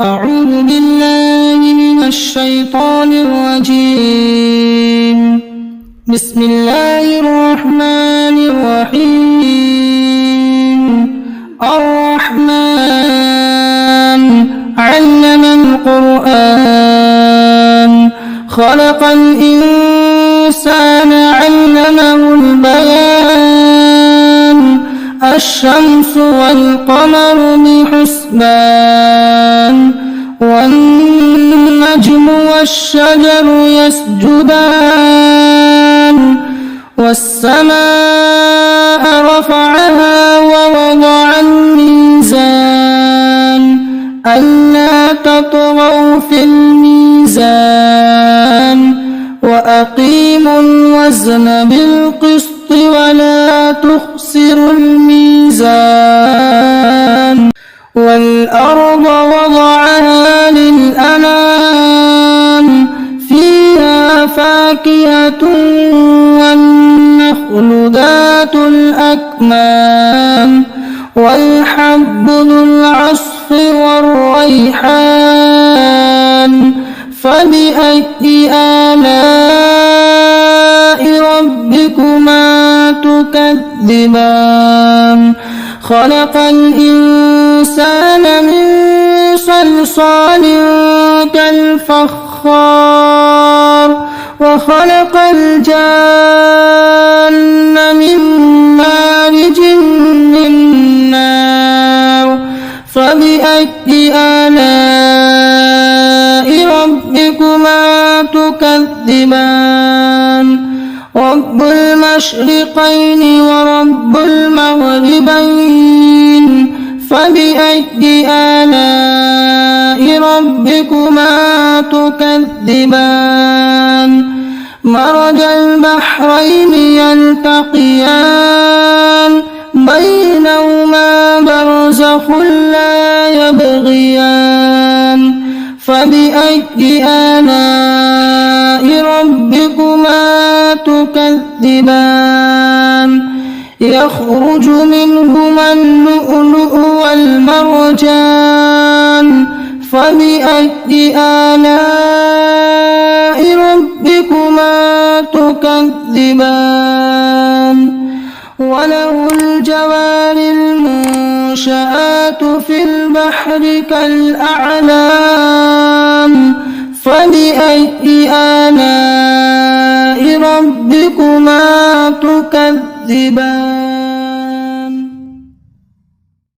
أعوذ بالله من الشيطان الرجيم. بسم الله الرحمن الرحيم. الرحمن علم القرآن خلق الإنسان علمه البيان الشمس والقمر بحسبان والنجم والشجر يسجدان والسماء رفعها ووضع الميزان ألا تطغوا في الميزان وأقيموا الوزن بالقسط ولا تخسروا الميزان والأرض وضعها للأنام فيها فاكهة والنخل ذات الأكمام والحب ذو العصف والريحان فبأي آلاء ربكما تكذبان خلق الإنسان من صلصال كالفخار وخلق الجان من مارج من نار فبأي آلاء ربكما تكذبان رب المشرقين ورب المغربين فبأي آلاء ربكما تكذبان مرج البحرين يلتقيان بينهما برزخ لا يبغيان فبأي آلاء ربكما تكذبان يخرج منهما اللؤلؤ والمرجان فبأي آلاء ربكما تكذبان وله الجوار المنشآت في البحر كالأعلام فبأي آلاء ربكما تكذبان